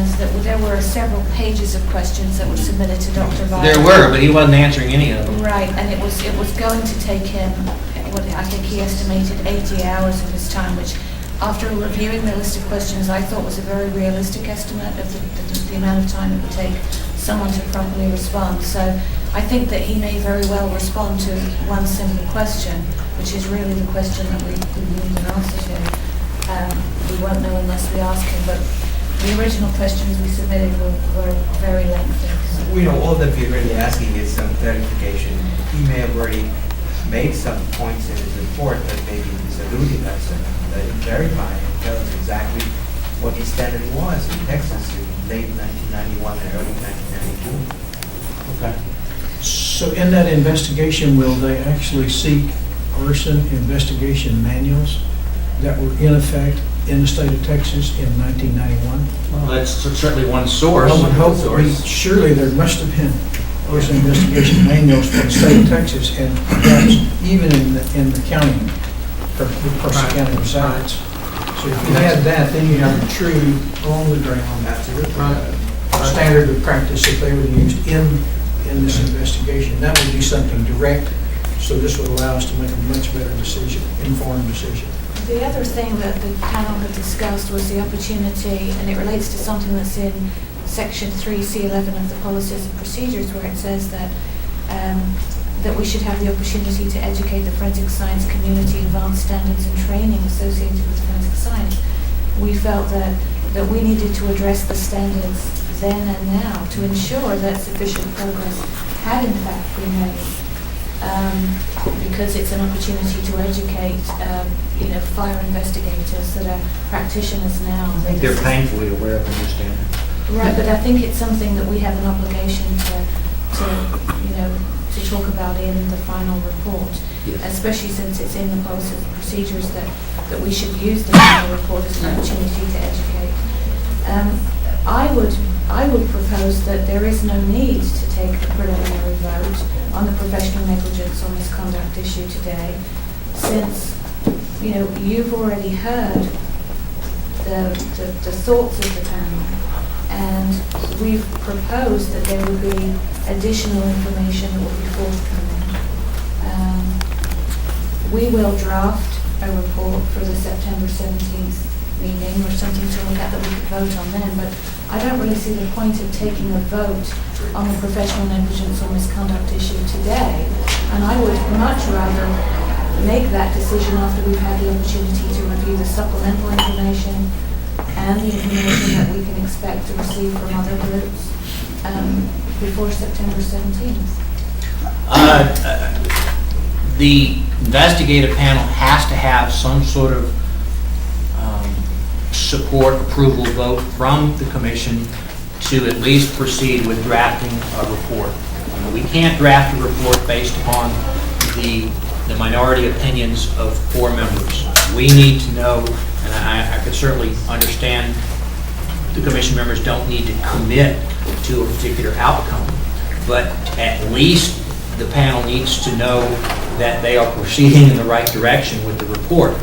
understands that there were several pages of questions that were submitted to Dr. Violet. There were, but he wasn't answering any of them. Right, and it was going to take him, I think he estimated 80 hours of his time, which after reviewing the list of questions, I thought was a very realistic estimate of the amount of time it would take someone to properly respond. So I think that he may very well respond to one simple question, which is really the question that we need an answer to. We won't know unless we ask him, but the original questions we submitted were very lengthy. We know all that we're really asking is some clarification. He may have already made some points in his report that maybe he's eluding us and verify and tell us exactly what his standard was in Texas in late 1991 and early 1992. Okay. So in that investigation, will they actually seek arson investigation manuals that were in effect in the state of Texas in 1991? Well, that's certainly one source. I would hope, surely there must have been arson investigation manuals for the state of Texas and perhaps even in the county where Corsicana resides. So if you had that, then you have a true on the ground standard of practice that they would use in this investigation. That would be something direct, so this would allow us to make a much better decision, informed decision. The other thing that the panel had discussed was the opportunity, and it relates to something that's in Section 3C11 of the Policies and Procedures, where it says that that we should have the opportunity to educate the forensic science community, advanced standards and training associated with forensic science. We felt that we needed to address the standards then and now to ensure that sufficient progress had in fact been made. Because it's an opportunity to educate, fire investigators that are practitioners now. I think they're painfully aware of their standard. Right, but I think it's something that we have an obligation to talk about in the final report, yes. Especially since it's in the policies and procedures that we should use the final report as an opportunity to educate. I would propose that there is no need to take a preliminary vote on the professional negligence or misconduct issue today, since you've already heard the thoughts of the panel, and we've proposed that there would be additional information that will be forthcoming. We will draft a report for the September 17th meeting or something to look at that we could vote on then, but I don't really see the point of taking a vote on the professional negligence or misconduct issue today, and I would much rather make that decision after we've had the opportunity to review the supplemental information and the information that we can expect to receive from other groups before September 17th. The investigative panel has to have some sort of support, approval vote from the commission to at least proceed with drafting a report. We can't draft a report based upon the minority opinions of 4 members. We need to know, and I could certainly understand the commission members don't need to commit to a particular outcome, but at least the panel needs to know that they are proceeding in the right direction with the report.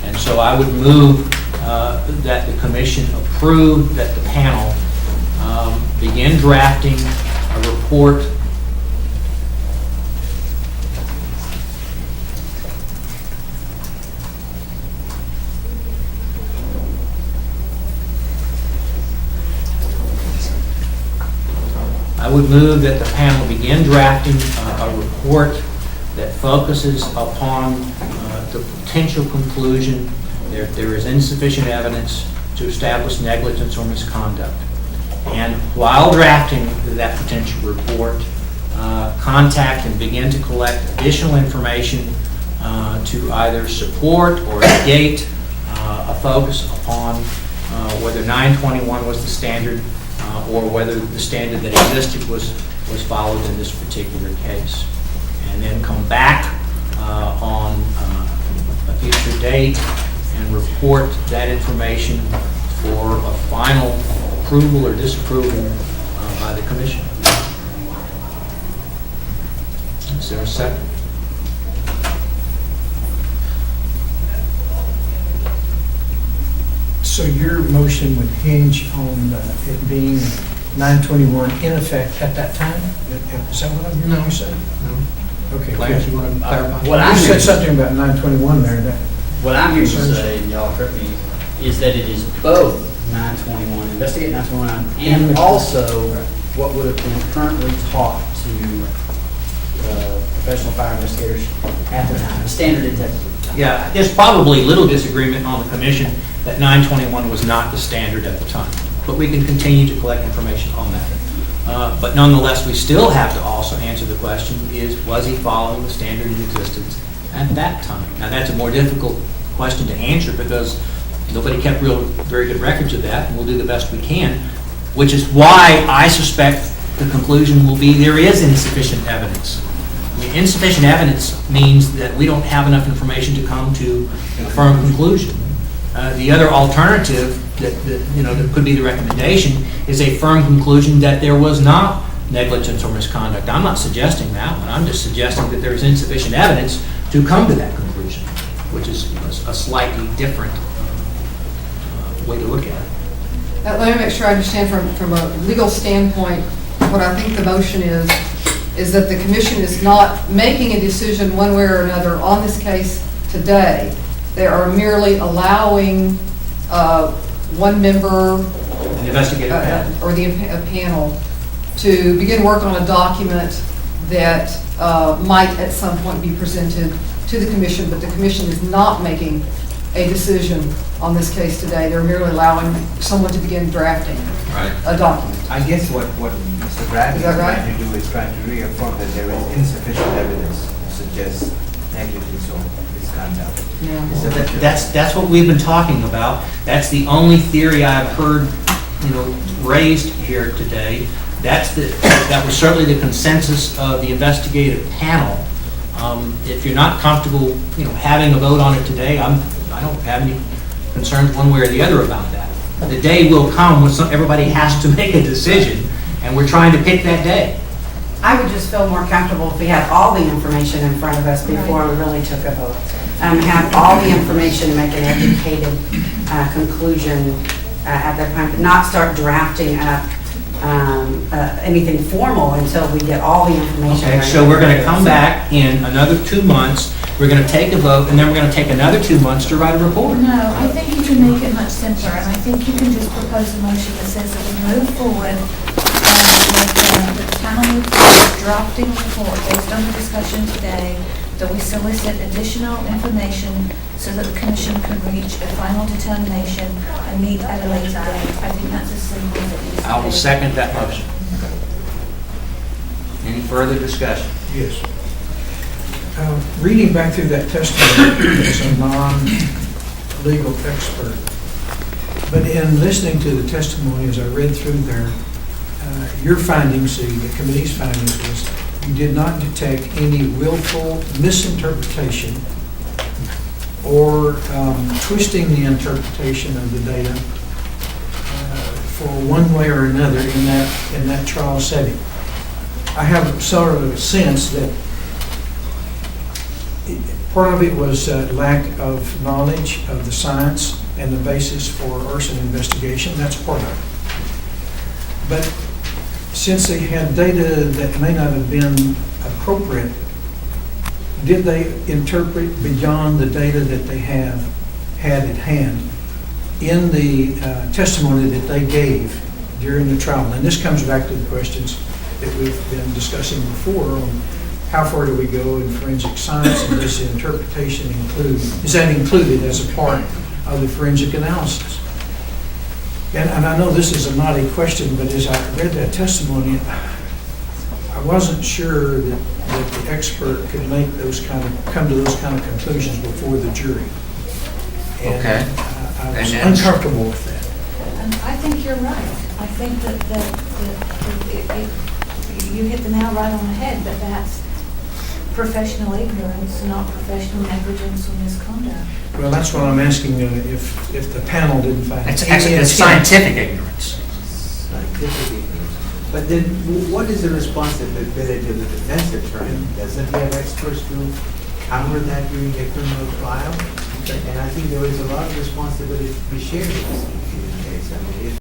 And so I would move that the commission approve that the panel begin drafting a report a report that focuses upon the potential conclusion there is insufficient evidence to establish negligence or misconduct. And while drafting that potential report, contact and begin to collect additional information to either support or negate a focus upon whether 921 was the standard or whether the standard that existed was followed in this particular case. And then come back on a future date and report that information for a final approval or disapproval by the commission. Is there a second? So your motion would hinge on it being 921 in effect at that time? Is that what I'm hearing you say? Okay. Clarence, you want to clarify? What You I'm said hearing, something about 921 there. That what I'm hearing you concerns say, and y'all correct me, is that it is both 921, investigate 921, and also what would have been currently taught to professional fire investigators at the time, the standard in Texas. Yeah, there's probably little disagreement on the commission that 921 was not the standard at the time, but we can continue to collect information on that. But nonetheless, we still have to also answer the question, was he following the standard in existence at that time? Now, that's a more difficult question to answer because nobody kept very good records of that, and we'll do the best we can, which is why I suspect the conclusion will be there is insufficient evidence. I mean, insufficient evidence means that we don't have enough information to come to a firm conclusion. The other alternative that could be the recommendation is a firm conclusion that there was not negligence or misconduct. I'm not suggesting that one. I'm just suggesting that there is insufficient evidence to come to that conclusion, which is a slightly different way to look at it. Let me make sure I understand from a legal standpoint, what I think the motion is that the commission is not making a decision one way or another on this case today. They are merely allowing one member An investigative panel. or the panel to begin work on a document that might at some point be presented to the commission, but the commission is not making a decision on this case today. They're merely allowing someone to begin drafting a document. I guess what Mr. Bradley Is is that right? trying to do is trying to reaffirm that there is insufficient evidence to suggest negligence or misconduct. Yeah. So That's what we've been talking about. That's the only theory I've heard, raised here today. That was certainly the consensus of the investigative panel. If you're not comfortable, having a vote on it today, I don't have any concerns one way or the other about that. The day will come when everybody has to make a decision, and we're trying to pick that day. I would just feel more comfortable if we had all the information in front of us before we really took a vote. Have all the information to make an educated conclusion at that point, but not start drafting up anything formal until we get all the information. Okay, so we're going to come back in another 2 months, we're going to take a vote, and then we're going to take another 2 months to write a report. No, I think you can make it much simpler, and I think you can just propose a motion that says that we move forward with the panel move forward, drafting a report based on the discussion today, that we solicit additional information so that the commission can reach a final determination and meet at a later date. I think that's as simple as it is. I will second that motion. Any further discussion? Yes. Reading back through that testimony as a non-legal expert, but in listening to the testimony as I read through there, your findings, the committee's findings, was you did not detect any willful misinterpretation or twisting the interpretation of the data for one way or another in that trial setting. I have sort of a sense that part of it was lack of knowledge of the science and the basis for arson investigation. That's part of it. But since they had data that may not have been appropriate, did they interpret beyond the data that they had at hand in the testimony that they gave during the trial? And this comes back to the questions that we've been discussing before on how far do we go in forensic science, and does the interpretation is that included as a part of the forensic analysis? And I know this is a naughty question, but as I read that testimony, I wasn't sure that the expert could make come to those kind of conclusions before the jury. And Okay. I was And uncomfortable with that. And I think you're right. I think that you hit the nail right on the head, that that's professional ignorance, not professional negligence or misconduct. Well, that's what I'm asking, if the panel didn't find. It's any intent. scientific ignorance. Scientific ignorance. But then, what is the responsibility of the defense attorney? Doesn't he have experts to counter that during a criminal trial? And I think there is a lot of responsibility to be shared in this case. I mean, if